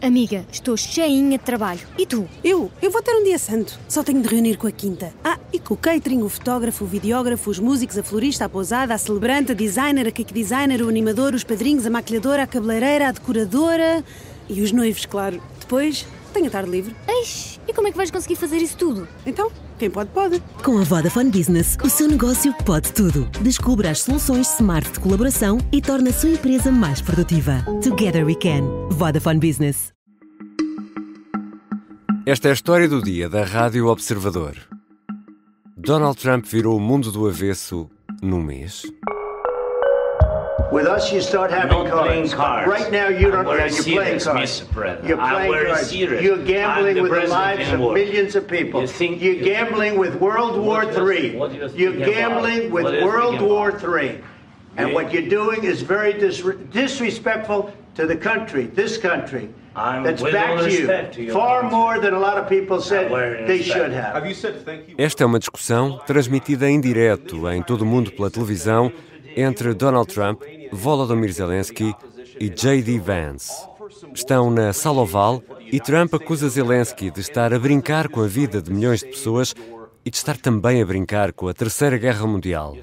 Amiga, estou cheinha de trabalho. E tu? Eu vou ter um dia santo. Só tenho de reunir com a quinta. E com o catering, o fotógrafo, o videógrafo, os músicos, a florista, a pousada, a celebrante, a designer, a cake designer, o animador, os padrinhos, a maquilhadora, a cabeleireira, a decoradora e os noivos, claro. Depois, tenho a tarde livre. Eish, e como é que vais conseguir fazer isso tudo? Então, quem pode, pode. Com a Vodafone Business, o seu negócio pode tudo. Descubra as soluções smart de colaboração e torne a sua empresa mais produtiva. Together we can. Vodafone Business. Esta é a história do dia da Rádio Observador. Donald Trump virou o mundo do avesso num mês. With us, you start having cards. Right now, you don't. You're playing cards. You're playing cards. You're gambling with the lives of millions of people. You're gambling with World War III. You're gambling with World War III. And what you're doing is very disrespectful to the country, this country. That's back to you. Far more than a lot of people said they should have. Esta é uma discussão transmitida em direto em todo o mundo pela televisão entre Donald Trump, Volodymyr Zelensky e J.D. Vance. Estão na sala oval e Trump acusa Zelensky de estar a brincar com a vida de milhões de pessoas e de estar também a brincar com a Terceira Guerra Mundial.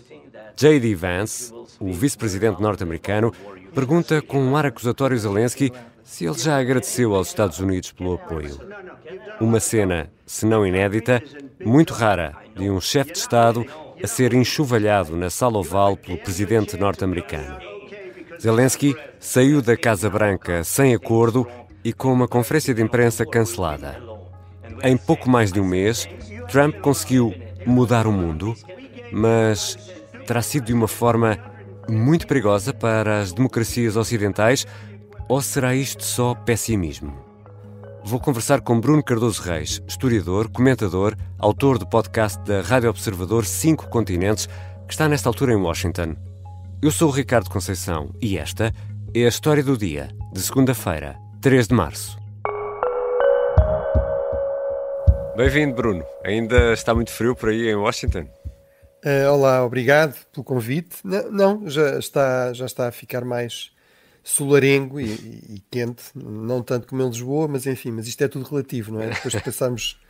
J.D. Vance, o vice-presidente norte-americano, pergunta com um ar acusatório Zelensky se ele já agradeceu aos Estados Unidos pelo apoio. Uma cena, se não inédita, muito rara, de um chefe de Estado a ser enxovalhado na sala oval pelo presidente norte-americano. Zelensky saiu da Casa Branca sem acordo e com uma conferência de imprensa cancelada. Em pouco mais de um mês, Trump conseguiu mudar o mundo, mas terá sido de uma forma muito perigosa para as democracias ocidentais, ou será isto só pessimismo? Vou conversar com Bruno Cardoso Reis, historiador, comentador, autor do podcast da Rádio Observador 5 Continentes, que está nesta altura em Washington. Eu sou o Ricardo Conceição e esta é a história do dia, de segunda-feira, 3 de março. Bem-vindo, Bruno. Ainda está muito frio por aí em Washington? Olá, obrigado pelo convite. Não, já está a ficar mais solarengo e quente, não tanto como em Lisboa, mas enfim, mas isto é tudo relativo, não é? Depois de passarmos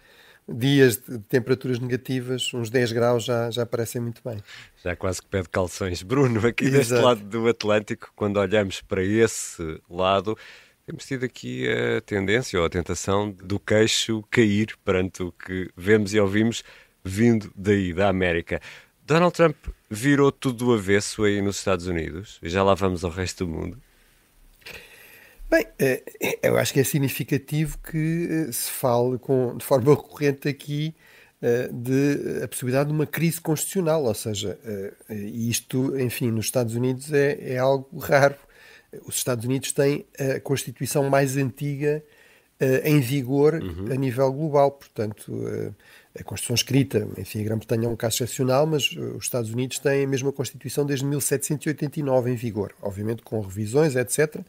dias de temperaturas negativas, uns 10 graus já parecem muito bem. Já quase que pede calções. Bruno, aqui deste lado do Atlântico, quando olhamos para esse lado, temos tido aqui a tendência ou a tentação do queixo cair perante o que vemos e ouvimos vindo daí, da América. Donald Trump virou tudo do avesso aí nos Estados Unidos e já lá vamos ao resto do mundo. Bem, eu acho que é significativo que se fale de forma recorrente aqui de a possibilidade de uma crise constitucional, ou seja, isto, enfim, nos Estados Unidos é algo raro. Os Estados Unidos têm a Constituição mais antiga em vigor a nível global, portanto, a Constituição escrita, enfim, a Grã-Bretanha é um caso excepcional, mas os Estados Unidos têm a mesma Constituição desde 1789 em vigor, obviamente com revisões, etc.,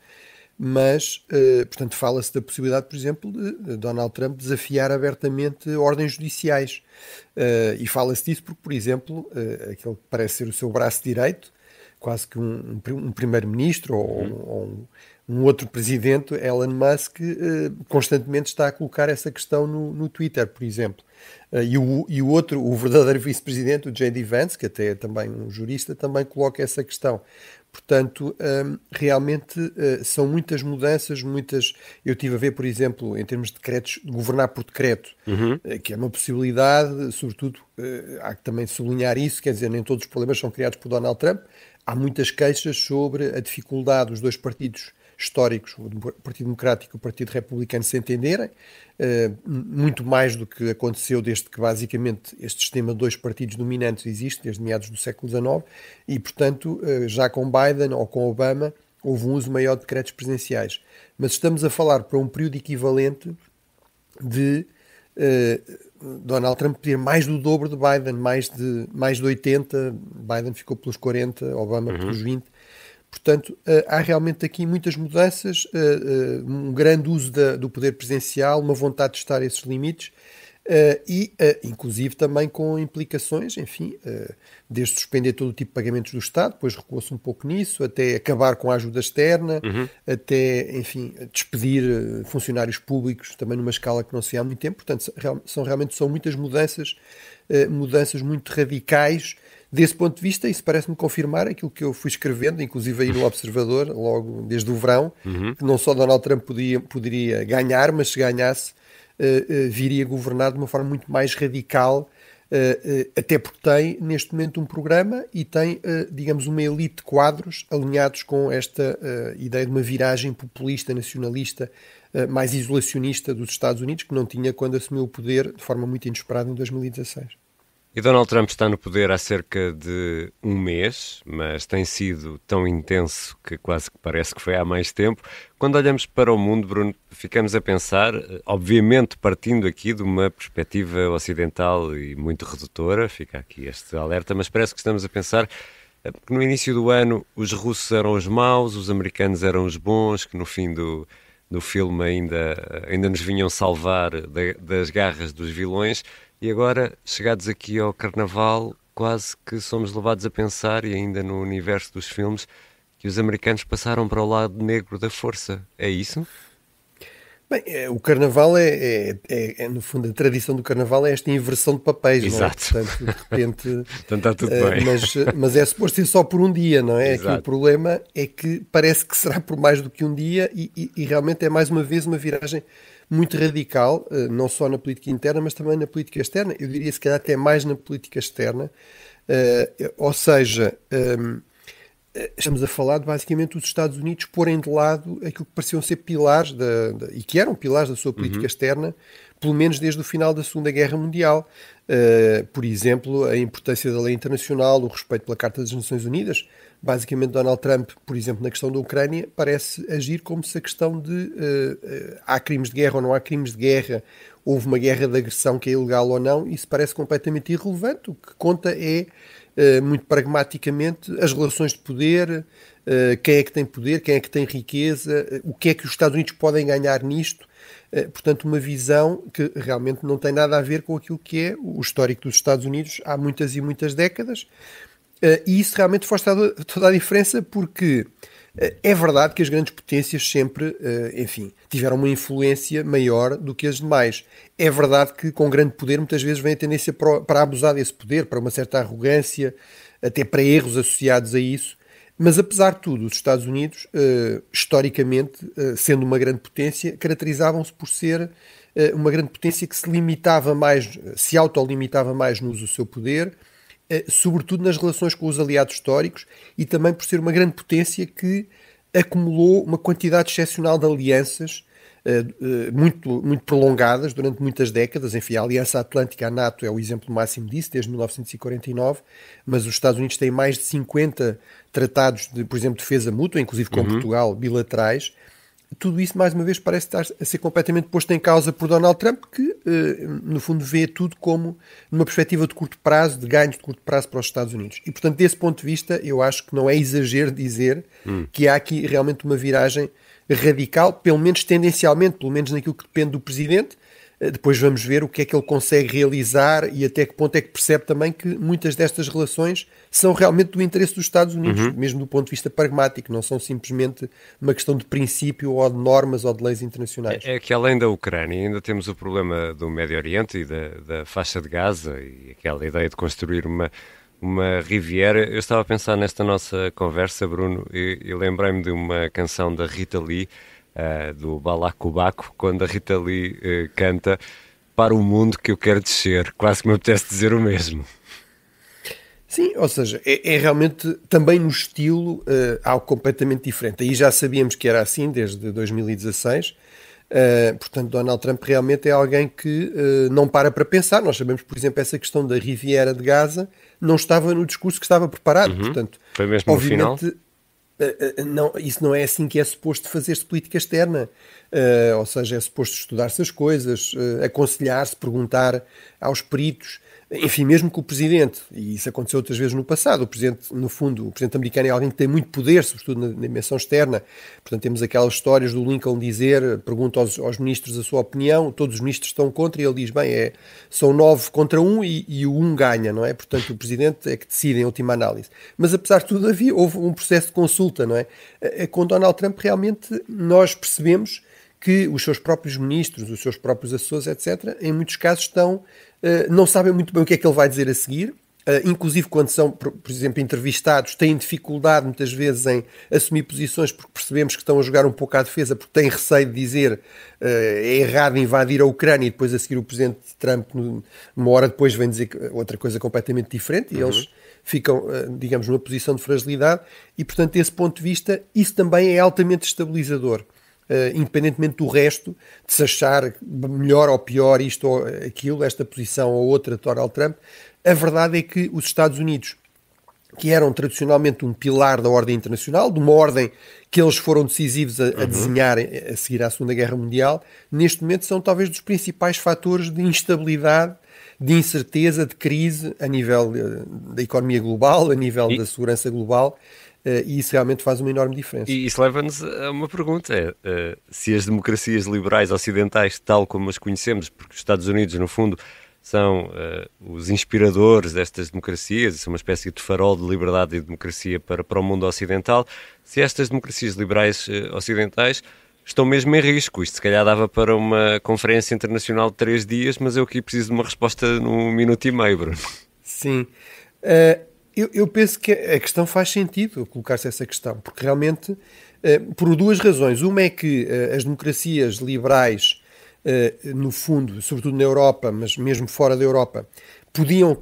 mas, portanto, fala-se da possibilidade, por exemplo, de Donald Trump desafiar abertamente ordens judiciais. E fala-se disso porque, por exemplo, aquele que parece ser o seu braço direito, quase que um primeiro-ministro ou um outro presidente, Elon Musk, constantemente está a colocar essa questão no Twitter, por exemplo. E o outro, o verdadeiro vice-presidente, o J.D. Vance, que até é também um jurista, também coloca essa questão. Portanto, realmente são muitas mudanças, Eu estive a ver, por exemplo, em termos de decretos, de governar por decreto, que é uma possibilidade, sobretudo, há que também sublinhar isso, quer dizer, nem todos os problemas são criados por Donald Trump. Há muitas queixas sobre a dificuldade dos dois partidos históricos, o Partido Democrático e o Partido Republicano, se entenderem, muito mais do que aconteceu desde que basicamente este sistema de dois partidos dominantes existe, desde meados do século XIX, e portanto já com Biden ou com Obama houve um uso maior de decretos presidenciais. Mas estamos a falar para um período equivalente de Donald Trump pedir mais do dobro de Biden, mais de 80, Biden ficou pelos 40, Obama pelos 20. Portanto, há realmente aqui muitas mudanças, um grande uso do poder presidencial, uma vontade de testar esses limites, inclusive também com implicações, enfim, desde suspender todo o tipo de pagamentos do Estado, depois recuou-se um pouco nisso, até acabar com a ajuda externa, até, enfim, despedir funcionários públicos também numa escala que não se vê há muito tempo. Portanto, são muitas mudanças muito radicais. Desse ponto de vista, isso parece-me confirmar aquilo que eu fui escrevendo, inclusive aí no Observador, logo desde o verão, que não só Donald Trump poderia ganhar, mas se ganhasse, viria governar de uma forma muito mais radical, até porque tem neste momento um programa e tem, digamos, uma elite de quadros alinhados com esta ideia de uma viragem populista, nacionalista, mais isolacionista dos Estados Unidos, que não tinha quando assumiu o poder de forma muito inesperada em 2016. E Donald Trump está no poder há cerca de um mês, mas tem sido tão intenso que quase que parece que foi há mais tempo. Quando olhamos para o mundo, Bruno, ficamos a pensar, obviamente partindo aqui de uma perspectiva ocidental e muito redutora, fica aqui este alerta, mas parece que estamos a pensar que no início do ano os russos eram os maus, os americanos eram os bons, que no fim do filme ainda nos vinham salvar das garras dos vilões. E agora, chegados aqui ao Carnaval, quase que somos levados a pensar, e ainda no universo dos filmes, que os americanos passaram para o lado negro da força. É isso? Bem, o Carnaval no fundo, a tradição do Carnaval é esta inversão de papéis. Exato. Não é? Portanto, de repente... então está tudo bem. Mas é suposto ser só por um dia, não é? Exato. Aqui o problema é que parece que será por mais do que um dia e realmente é mais uma vez uma viragem muito radical, não só na política interna, mas também na política externa. Eu diria, se calhar, até mais na política externa. Ou seja, estamos a falar de, basicamente, os Estados Unidos porem de lado aquilo que pareciam ser pilares, e que eram pilares da sua política externa, pelo menos desde o final da Segunda Guerra Mundial. Por exemplo, a importância da lei internacional, o respeito pela Carta das Nações Unidas. Basicamente, Donald Trump, por exemplo, na questão da Ucrânia, parece agir como se a questão de há crimes de guerra ou não há crimes de guerra, houve uma guerra de agressão que é ilegal ou não, isso parece completamente irrelevante. O que conta é, muito pragmaticamente, as relações de poder, quem é que tem poder, quem é que tem riqueza, o que é que os Estados Unidos podem ganhar nisto. Portanto, uma visão que realmente não tem nada a ver com aquilo que é o histórico dos Estados Unidos há muitas e muitas décadas. E isso realmente faz toda a diferença, porque é verdade que as grandes potências sempre, enfim, tiveram uma influência maior do que as demais. É verdade que com grande poder muitas vezes vem a tendência para abusar desse poder, para uma certa arrogância, até para erros associados a isso. Mas apesar de tudo, os Estados Unidos, historicamente, sendo uma grande potência, caracterizavam-se por ser uma grande potência que se limitava mais, se autolimitava mais no uso do seu poder, sobretudo nas relações com os aliados históricos, e também por ser uma grande potência que acumulou uma quantidade excepcional de alianças muito, muito prolongadas durante muitas décadas. Enfim, a Aliança Atlântica, a NATO, é o exemplo máximo disso, desde 1949, mas os Estados Unidos têm mais de 50 tratados de, por exemplo, defesa mútua, inclusive com Portugal, bilaterais. Tudo isso, mais uma vez, parece estar a ser completamente posto em causa por Donald Trump, que, no fundo, vê tudo como numa perspectiva de curto prazo, de ganhos de curto prazo para os Estados Unidos. E, portanto, desse ponto de vista, eu acho que não é exagero dizer que há aqui realmente uma viragem radical, pelo menos tendencialmente, pelo menos naquilo que depende do Presidente. Depois vamos ver o que é que ele consegue realizar e até que ponto é que percebe também que muitas destas relações são realmente do interesse dos Estados Unidos, mesmo do ponto de vista pragmático, não são simplesmente uma questão de princípio ou de normas ou de leis internacionais. É que além da Ucrânia ainda temos o problema do Médio Oriente e da faixa de Gaza e aquela ideia de construir uma riviera. Eu estava a pensar nesta nossa conversa, Bruno, e lembrei-me de uma canção da Rita Lee, do Balacobaco, quando a Rita Lee canta "Para o mundo que eu quero descer", quase que me apetece dizer o mesmo. Sim, ou seja, é realmente também no estilo algo completamente diferente. Aí já sabíamos que era assim desde 2016. Portanto, Donald Trump realmente é alguém que não para pensar. Nós sabemos, por exemplo, essa questão da Riviera de Gaza não estava no discurso que estava preparado. Portanto, foi mesmo no final? Não, isso não é assim que é suposto fazer-se política externa. Ou seja, é suposto estudar-se as coisas, aconselhar-se, perguntar aos peritos. enfim, mesmo que o Presidente, e isso aconteceu outras vezes no passado, o Presidente, no fundo, o Presidente americano é alguém que tem muito poder, sobretudo na dimensão externa, portanto temos aquelas histórias do Lincoln dizer, pergunta aos ministros a sua opinião, todos os ministros estão contra, e ele diz, bem, são 9 contra 1 e o 1 ganha, não é? Portanto, o Presidente é que decide em última análise. Mas, apesar de tudo, houve um processo de consulta, não é? Com Donald Trump, realmente, nós percebemos que os seus próprios ministros, os seus próprios assessores, etc., em muitos casos não sabem muito bem o que é que ele vai dizer a seguir, inclusive quando são, por exemplo, entrevistados, têm dificuldade muitas vezes em assumir posições porque percebemos que estão a jogar um pouco à defesa, porque têm receio de dizer é errado invadir a Ucrânia e depois a seguir o Presidente Trump, uma hora depois, vem dizer outra coisa completamente diferente e eles ficam, digamos, numa posição de fragilidade e, portanto, desse ponto de vista, isso também é altamente estabilizador. Independentemente do resto, de se achar melhor ou pior isto ou aquilo, esta posição ou outra de Donald Trump, a verdade é que os Estados Unidos, que eram tradicionalmente um pilar da ordem internacional, de uma ordem que eles foram decisivos a desenhar a seguir à Segunda Guerra Mundial, neste momento são talvez dos principais fatores de instabilidade, de incerteza, de crise a nível da economia global, a nível da segurança global. E isso realmente faz uma enorme diferença. E isso leva-nos a uma pergunta, se as democracias liberais ocidentais, tal como as conhecemos, porque os Estados Unidos, no fundo, são os inspiradores destas democracias, são uma espécie de farol de liberdade e democracia para o mundo ocidental, se estas democracias liberais ocidentais estão mesmo em risco. Isto se calhar dava para uma conferência internacional de 3 dias, mas eu aqui preciso de uma resposta num minuto e meio, Bruno. Sim. Eu penso que a questão faz sentido, colocar-se essa questão, porque realmente, por 2 razões. Uma é que as democracias liberais, no fundo, sobretudo na Europa, mas mesmo fora da Europa,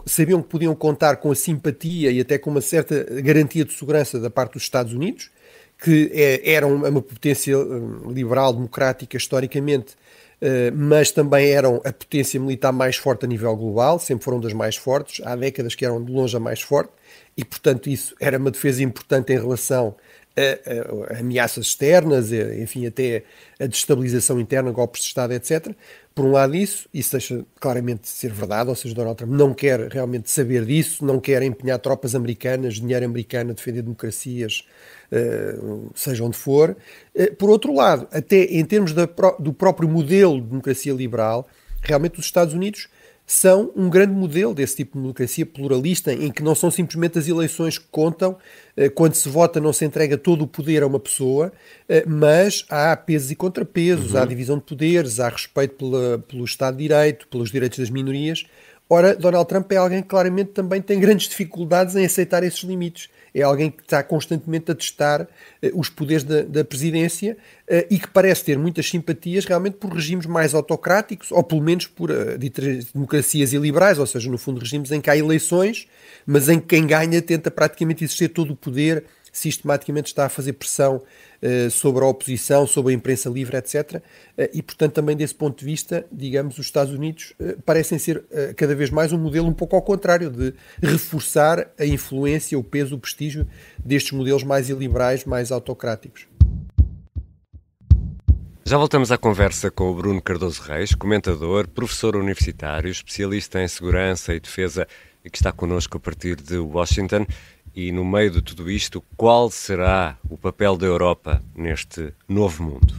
sabiam que podiam contar com a simpatia e até com uma certa garantia de segurança da parte dos Estados Unidos, que eram uma potência liberal, democrática, historicamente, mas também eram a potência militar mais forte a nível global, sempre foram das mais fortes, há décadas que eram de longe a mais forte, e portanto isso era uma defesa importante em relação a ameaças externas, enfim, até a destabilização interna, golpes de Estado, etc. Por um lado isso deixa claramente ser verdade, ou seja, Donald Trump não quer realmente saber disso, não quer empenhar tropas americanas, dinheiro americano a defender democracias, seja onde for. Por outro lado, até em termos do próprio modelo de democracia liberal, realmente os Estados Unidos são um grande modelo desse tipo de democracia pluralista, em que não são simplesmente as eleições que contam, quando se vota não se entrega todo o poder a uma pessoa, mas há pesos e contrapesos, há divisão de poderes, há respeito pelo Estado de Direito, pelos direitos das minorias. Ora, Donald Trump é alguém que claramente também tem grandes dificuldades em aceitar esses limites. É alguém que está constantemente a testar os poderes da presidência e que parece ter muitas simpatias realmente por regimes mais autocráticos, ou pelo menos por democracias iliberais, ou seja, no fundo regimes em que há eleições, mas em que quem ganha tenta praticamente exercer todo o poder, sistematicamente está a fazer pressão sobre a oposição, sobre a imprensa livre, etc. E, portanto, também desse ponto de vista, digamos, os Estados Unidos parecem ser cada vez mais um modelo um pouco ao contrário, de reforçar a influência, o peso, o prestígio destes modelos mais iliberais, mais autocráticos. Já voltamos à conversa com o Bruno Cardoso Reis, comentador, professor universitário, especialista em segurança e defesa, e que está connosco a partir de Washington. E no meio de tudo isto, qual será o papel da Europa neste novo mundo?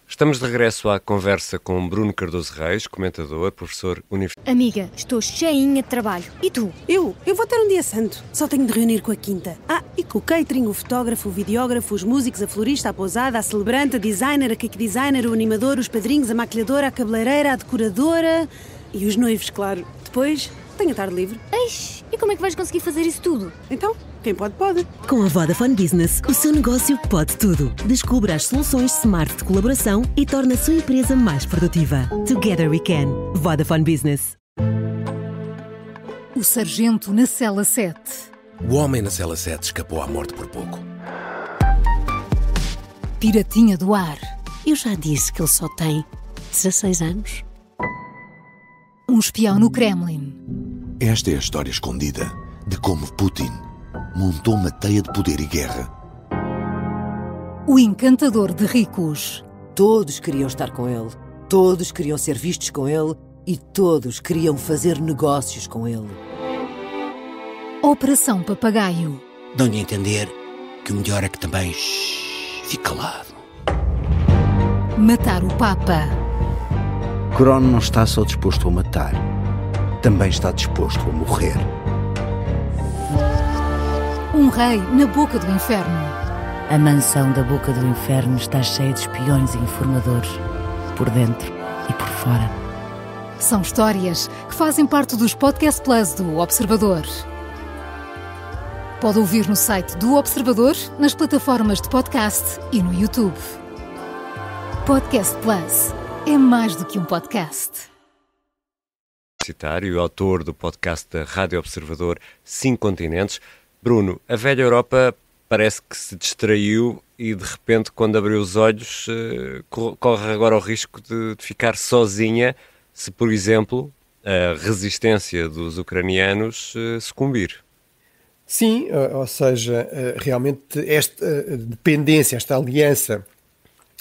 Estamos de regresso à conversa com Bruno Cardoso Reis, comentador, professor universitário. Amiga, estou cheinha de trabalho. E tu? Eu vou ter um dia santo. Só tenho de reunir com a quinta. E com o catering, o fotógrafo, o videógrafo, os músicos, a florista, a pousada, a celebrante, a designer, a cake designer, o animador, os padrinhos, a maquilhadora, a cabeleireira, a decoradora e os noivos, claro. Depois, tenho a tarde livre. Eish, e como é que vais conseguir fazer isso tudo? Então, quem pode, pode. Com a Vodafone Business, o seu negócio pode tudo. Descubra as soluções smart de colaboração e torne a sua empresa mais produtiva. Together we can. Vodafone Business. O sargento na cela 7. O homem na cela 7 escapou à morte por pouco. Piratinha do ar. Eu já disse que ele só tem 16 anos. Um espião no Kremlin. Esta é a história escondida de como Putin montou uma teia de poder e guerra. O encantador de ricos. Todos queriam estar com ele. Todos queriam ser vistos com ele e todos queriam fazer negócios com ele. Operação Papagaio. Dão-lhe a entender que o melhor é que também fique calado. Matar o Papa. Crono não está só disposto a matar, também está disposto a morrer. Um rei na boca do inferno. A mansão da boca do inferno está cheia de espiões e informadores, por dentro e por fora. São histórias que fazem parte dos Podcast Plus do Observador. Pode ouvir no site do Observador, nas plataformas de podcast e no YouTube. Podcast Plus é mais do que um podcast. Citário, autor do podcast da Rádio Observador 5 Continentes. Bruno, a velha Europa parece que se distraiu e de repente, quando abriu os olhos, corre agora o risco de ficar sozinha se, por exemplo, a resistência dos ucranianos sucumbir. Sim, ou seja, realmente esta dependência, esta aliança,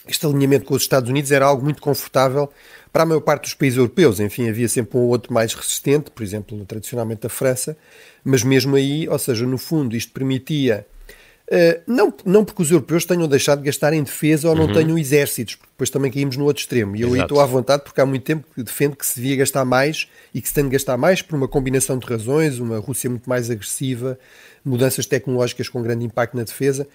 este alinhamento com os Estados Unidos era algo muito confortável para a maior parte dos países europeus. Enfim, havia sempre um ou outro mais resistente, por exemplo, tradicionalmente a França, mas mesmo aí, ou seja, no fundo, isto permitia, não porque os europeus tenham deixado de gastar em defesa ou não tenham exércitos, porque depois também caímos no outro extremo. E eu aí estou à vontade, porque há muito tempo que defendo que se devia gastar mais e que se tem de gastar mais por uma combinação de razões, uma Rússia muito mais agressiva, mudanças tecnológicas com grande impacto na defesa,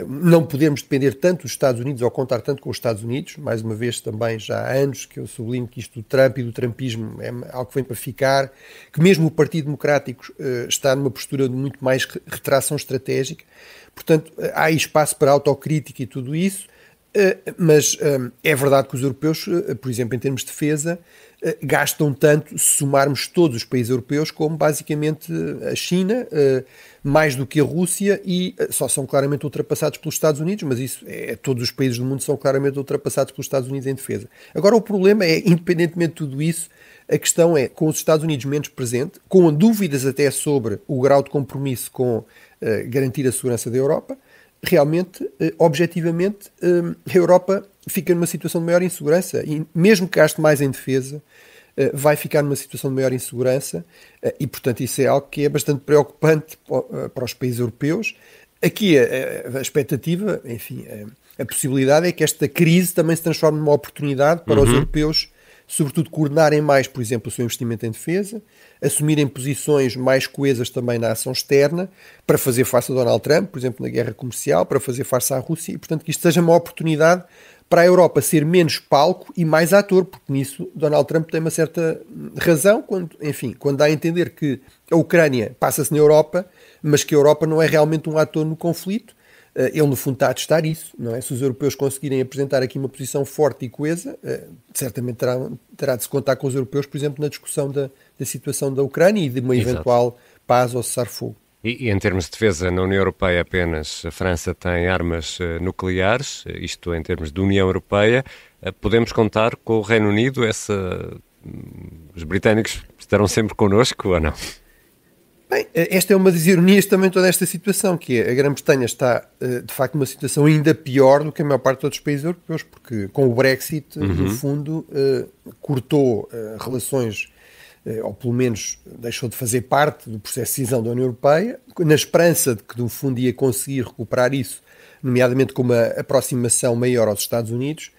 não podemos depender tanto dos Estados Unidos ou contar tanto com os Estados Unidos. Mais uma vez também já há anos que eu sublinho que isto do Trump e do trumpismo é algo que vem para ficar, que mesmo o Partido Democrático está numa postura de muito mais retração estratégica. Portanto, há aí espaço para autocrítica e tudo isso, mas é verdade que os europeus, por exemplo, em termos de defesa, gastam tanto, se somarmos todos os países europeus, como basicamente a China, mais do que a Rússia, e só são claramente ultrapassados pelos Estados Unidos, mas isso todos os países do mundo são claramente ultrapassados pelos Estados Unidos em defesa. Agora, o problema é, independentemente de tudo isso, a questão é, com os Estados Unidos menos presente, com dúvidas até sobre o grau de compromisso com garantir a segurança da Europa, realmente, objetivamente, a Europa fica numa situação de maior insegurança e mesmo que gaste mais em defesa, vai ficar numa situação de maior insegurança e, portanto, isso é algo que é bastante preocupante para os países europeus. Aqui a expectativa, enfim, a possibilidade é que esta crise também se transforme numa oportunidade para os europeus, sobretudo coordenarem mais, por exemplo, o seu investimento em defesa, assumirem posições mais coesas também na ação externa, para fazer face a Donald Trump, por exemplo, na guerra comercial, para fazer face à Rússia, e, portanto, que isto seja uma oportunidade para a Europa ser menos palco e mais ator, porque nisso Donald Trump tem uma certa razão, quando dá a entender que a Ucrânia passa-se na Europa, mas que a Europa não é realmente um ator no conflito. Ele, no fundo, está a testar isso, não é? Se os europeus conseguirem apresentar aqui uma posição forte e coesa, certamente terá de se contar com os europeus, por exemplo, na discussão da situação da Ucrânia e de uma eventual paz ou cessar-fogo. E em termos de defesa, na União Europeia apenas a França tem armas nucleares, isto em termos de União Europeia. Podemos contar com o Reino Unido? Os britânicos estarão sempre connosco ou não? Bem, esta é uma das ironias também toda esta situação, que é a Grã-Bretanha está, de facto, numa situação ainda pior do que a maior parte de outros países europeus, porque com o Brexit, no fundo, cortou relações, ou pelo menos deixou de fazer parte do processo de decisão da União Europeia, na esperança de que, no fundo, ia conseguir recuperar isso, nomeadamente com uma aproximação maior aos Estados Unidos.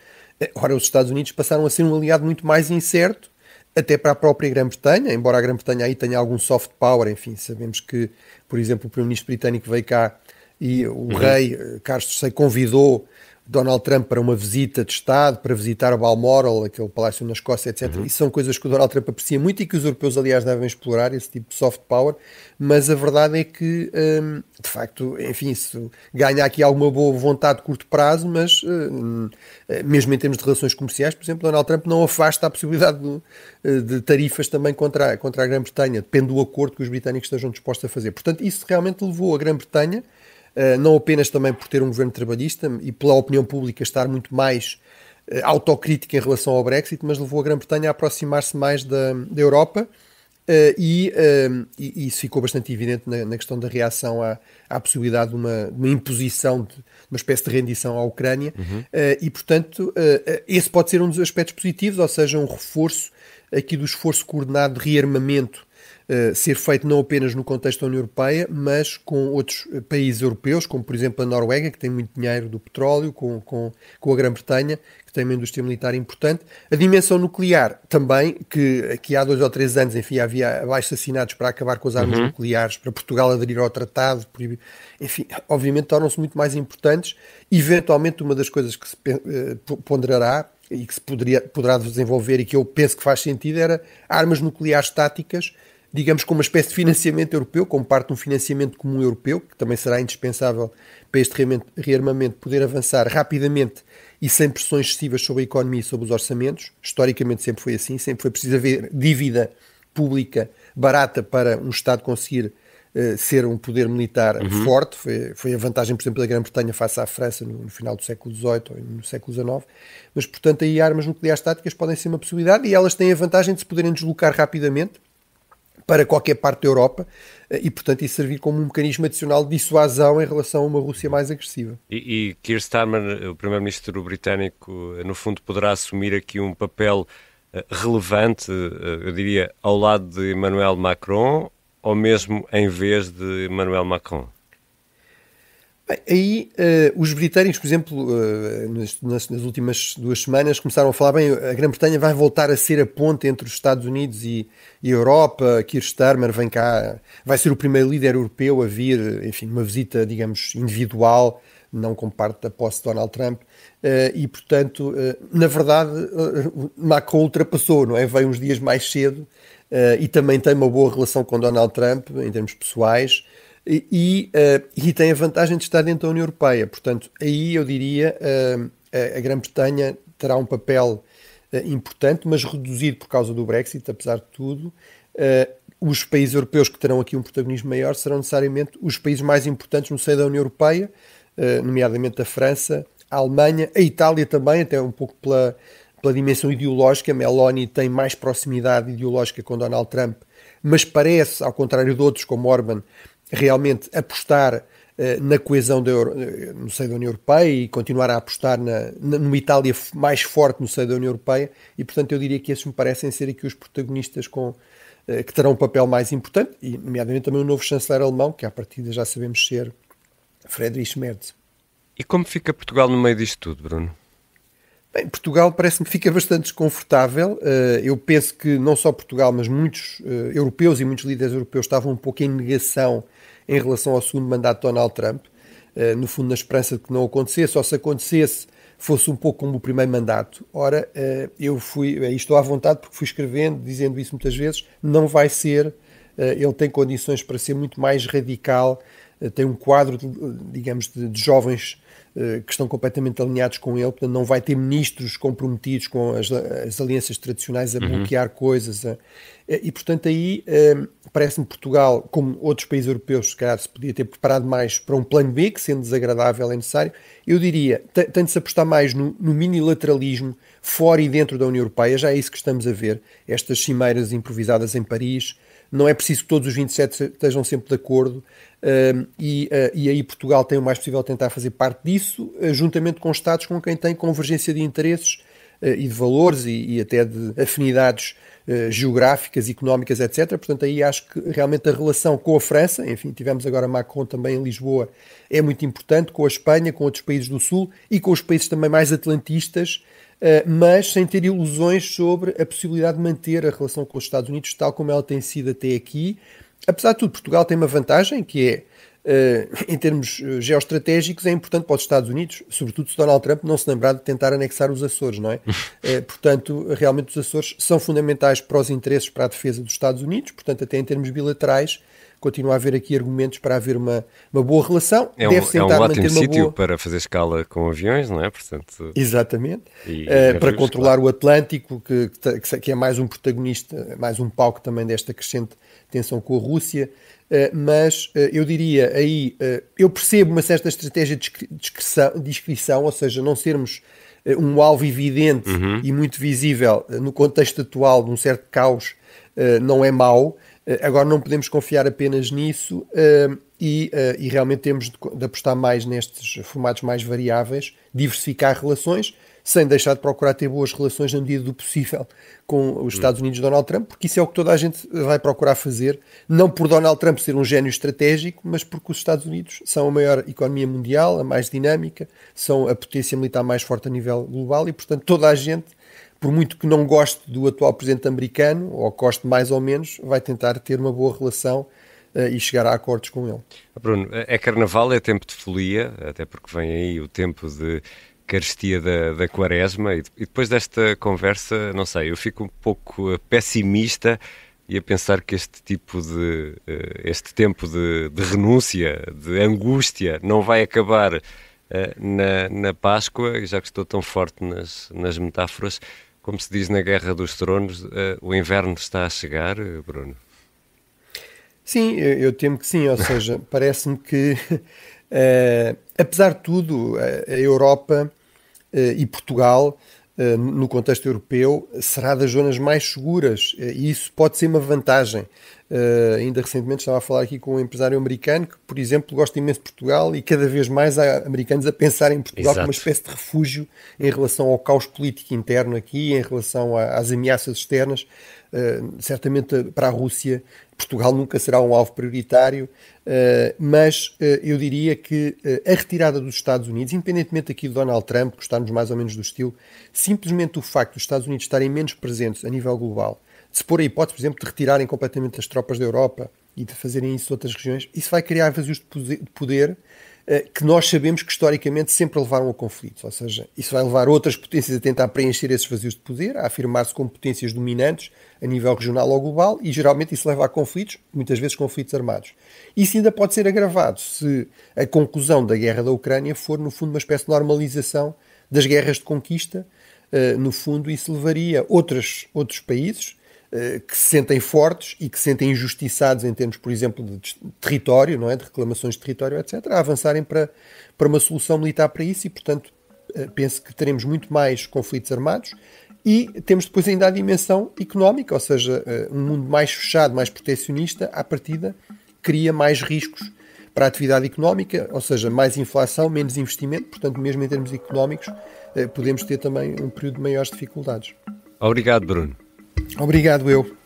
Ora, os Estados Unidos passaram a ser um aliado muito mais incerto, até para a própria Grã-Bretanha, embora a Grã-Bretanha aí tenha algum soft power. Enfim, sabemos que, por exemplo, o primeiro-ministro britânico veio cá e o rei Carlos III convidou Donald Trump para uma visita de Estado, para visitar Balmoral, aquele palácio na Escócia, etc. Isso são coisas que o Donald Trump aprecia muito e que os europeus, aliás, devem explorar, esse tipo de soft power, mas a verdade é que, de facto, enfim, isso ganha aqui alguma boa vontade de curto prazo, mas mesmo em termos de relações comerciais, por exemplo, Donald Trump não afasta a possibilidade de tarifas também contra a Grã-Bretanha, depende do acordo que os britânicos estejam dispostos a fazer. Portanto, isso realmente levou a Grã-Bretanha, não apenas também por ter um governo trabalhista e pela opinião pública estar muito mais autocrítica em relação ao Brexit, mas levou a Grã-Bretanha a aproximar-se mais da Europa e isso ficou bastante evidente na questão da reação à possibilidade de uma imposição, de uma espécie de rendição à Ucrânia, e portanto esse pode ser um dos aspectos positivos, ou seja, um reforço aqui do esforço coordenado de rearmamento ser feito não apenas no contexto da União Europeia, mas com outros países europeus, como por exemplo a Noruega, que tem muito dinheiro do petróleo, com a Grã-Bretanha, que tem uma indústria militar importante. A dimensão nuclear também, que há 2 ou 3 anos, enfim, havia abaixo-assinados para acabar com as armas nucleares, para Portugal aderir ao tratado, enfim, obviamente tornam-se muito mais importantes. Eventualmente, uma das coisas que se ponderará e que se poderá desenvolver e que eu penso que faz sentido era armas nucleares táticas, digamos, com uma espécie de financiamento europeu, como parte de um financiamento comum europeu, que também será indispensável para este rearmamento poder avançar rapidamente e sem pressões excessivas sobre a economia e sobre os orçamentos. Historicamente sempre foi assim, sempre foi preciso haver dívida pública barata para um Estado conseguir ser um poder militar forte. Foi a vantagem, por exemplo, da Grã-Bretanha face à França no final do século XVIII ou no século XIX. Mas, portanto, aí armas nucleares táticas podem ser uma possibilidade e elas têm a vantagem de se poderem deslocar rapidamente para qualquer parte da Europa e, portanto, isso servir como um mecanismo adicional de dissuasão em relação a uma Rússia mais agressiva. E Keir Starmer, o primeiro-ministro britânico, no fundo poderá assumir aqui um papel relevante, eu diria, ao lado de Emmanuel Macron ou mesmo em vez de Emmanuel Macron? Bem, aí os britânicos, por exemplo, nas últimas 2 semanas começaram a falar, bem, a Grã-Bretanha vai voltar a ser a ponte entre os Estados Unidos e a Europa. Keir Starmer vem cá, vai ser o primeiro líder europeu a vir, enfim, uma visita, digamos, individual, não como parte da posse de Donald Trump, e portanto, na verdade, Macron ultrapassou, não é? Veio uns dias mais cedo e também tem uma boa relação com Donald Trump em termos pessoais. E tem a vantagem de estar dentro da União Europeia. Portanto, aí eu diria a Grã-Bretanha terá um papel importante, mas reduzido por causa do Brexit, apesar de tudo. Os países europeus que terão aqui um protagonismo maior serão necessariamente os países mais importantes no seio da União Europeia, nomeadamente a França, a Alemanha, a Itália também, até um pouco pela dimensão ideológica. Meloni tem mais proximidade ideológica com Donald Trump, mas parece, ao contrário de outros como Orban, realmente apostar na coesão no seio da União Europeia e continuar a apostar numa Itália mais forte no seio da União Europeia e, portanto, eu diria que esses me parecem ser aqui os protagonistas que terão um papel mais importante e, nomeadamente, também o novo chanceler alemão, que à partida já sabemos ser Friedrich Merz. E como fica Portugal no meio disto tudo, Bruno? Bem, Portugal parece-me que fica bastante desconfortável. Eu penso que não só Portugal, mas muitos europeus e muitos líderes europeus estavam um pouco em negação em relação ao segundo mandato de Donald Trump, no fundo na esperança de que não acontecesse, ou se acontecesse fosse um pouco como o primeiro mandato. Ora, estou à vontade porque fui escrevendo, dizendo isso muitas vezes, não vai ser, ele tem condições para ser muito mais radical, tem um quadro, digamos, de jovens que estão completamente alinhados com ele, portanto não vai ter ministros comprometidos com as alianças tradicionais a bloquear coisas. E portanto aí parece-me Portugal, como outros países europeus, se calhar se podia ter preparado mais para um plano B, que sendo desagradável é necessário. Eu diria, tem de se apostar mais no minilateralismo fora e dentro da União Europeia, já é isso que estamos a ver, estas cimeiras improvisadas em Paris. Não é preciso que todos os 27 estejam sempre de acordo e aí Portugal tem o mais possível tentar fazer parte disso, juntamente com Estados com quem tem convergência de interesses e de valores e até de afinidades geográficas, económicas, etc. Portanto, aí acho que realmente a relação com a França, enfim, tivemos agora Macron também em Lisboa, é muito importante, com a Espanha, com outros países do Sul e com os países também mais atlantistas, mas sem ter ilusões sobre a possibilidade de manter a relação com os Estados Unidos tal como ela tem sido até aqui. Apesar de tudo, Portugal tem uma vantagem que é, em termos geoestratégicos, é importante para os Estados Unidos, sobretudo se Donald Trump não se lembrar de tentar anexar os Açores, não é? Portanto, realmente os Açores são fundamentais para os interesses, para a defesa dos Estados Unidos, portanto, até em termos bilaterais, continua a haver aqui argumentos para haver uma boa relação. É um ótimo sítio para fazer escala com aviões, não é? Portanto, exatamente. Para controlar o Atlântico, que é mais um protagonista, mais um palco também desta crescente tensão com a Rússia. Mas eu diria aí, eu percebo uma certa estratégia de discrição, ou seja, não sermos um alvo evidente e muito visível no contexto atual de um certo caos não é mau. Agora não podemos confiar apenas nisso e realmente temos de apostar mais nestes formatos mais variáveis, diversificar relações, sem deixar de procurar ter boas relações na medida do possível com os Estados Unidos de Donald Trump, porque isso é o que toda a gente vai procurar fazer, não por Donald Trump ser um gênio estratégico, mas porque os Estados Unidos são a maior economia mundial, a mais dinâmica, são a potência militar mais forte a nível global e, portanto, toda a gente, por muito que não goste do atual presidente americano, ou goste mais ou menos, vai tentar ter uma boa relação e chegar a acordos com ele. Bruno, é carnaval, é tempo de folia, até porque vem aí o tempo de carestia da quaresma e depois desta conversa, não sei, eu fico um pouco pessimista e a pensar que este tempo de renúncia, de angústia, não vai acabar na Páscoa, já que estou tão forte nas metáforas, como se diz na Guerra dos Tronos, o inverno está a chegar, Bruno? Sim, eu temo que sim, ou seja, parece-me que, apesar de tudo, a Europa e Portugal, no contexto europeu, será das zonas mais seguras e isso pode ser uma vantagem. Ainda recentemente estava a falar aqui com um empresário americano que, por exemplo, gosta imenso de Portugal e cada vez mais há americanos a pensar em Portugal como uma espécie de refúgio em relação ao caos político interno aqui, em relação às ameaças externas. Certamente para a Rússia Portugal nunca será um alvo prioritário, mas eu diria que a retirada dos Estados Unidos, independentemente aqui de Donald Trump, gostarmos mais ou menos do estilo, simplesmente o facto dos Estados Unidos estarem menos presentes a nível global, de se pôr a hipótese, por exemplo, de retirarem completamente as tropas da Europa e de fazerem isso em outras regiões, isso vai criar vazios de poder que nós sabemos que historicamente sempre levaram a conflitos, ou seja, isso vai levar outras potências a tentar preencher esses vazios de poder, a afirmar-se como potências dominantes a nível regional ou global e geralmente isso leva a conflitos, muitas vezes conflitos armados. Isso ainda pode ser agravado se a conclusão da guerra da Ucrânia for, no fundo, uma espécie de normalização das guerras de conquista. No fundo, isso levaria outros países que se sentem fortes e que se sentem injustiçados em termos, por exemplo, de território, não é? De reclamações de território, etc., a avançarem para uma solução militar para isso e, portanto, penso que teremos muito mais conflitos armados e temos depois ainda a dimensão económica, ou seja, um mundo mais fechado, mais protecionista, à partida, cria mais riscos para a atividade económica, ou seja, mais inflação, menos investimento, portanto, mesmo em termos económicos, podemos ter também um período de maiores dificuldades. Obrigado, Bruno. Obrigado, eu.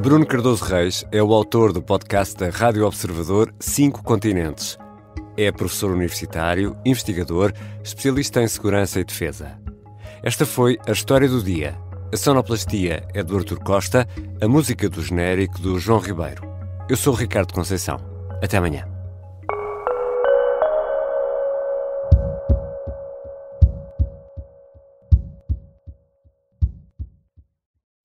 Bruno Cardoso Reis é o autor do podcast da Rádio Observador 5 Continentes. É professor universitário, investigador, especialista em segurança e defesa. Esta foi a história do dia. A sonoplastia é do Artur Costa, a música do genérico do João Ribeiro. Eu sou o Ricardo Conceição. Até amanhã.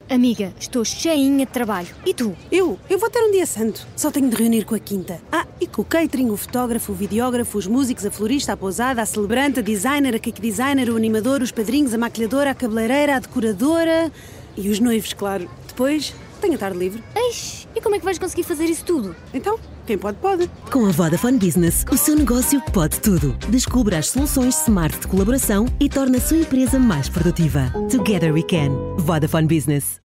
Amiga, estou cheinha de trabalho. E tu? Eu vou ter um dia santo. Só tenho de reunir com a quinta. E com o catering, o fotógrafo, o videógrafo, os músicos, a florista, a pousada, a celebrante, a designer, a cake designer, o animador, os padrinhos, a maquilhadora, a cabeleireira, a decoradora e os noivos, claro. Depois, tenho a tarde livre. Eish, e como é que vais conseguir fazer isso tudo? Então, quem pode, pode. Com a Vodafone Business, o seu negócio pode tudo. Descubra as soluções smart de colaboração e torne a sua empresa mais produtiva. Together we can. Vodafone Business.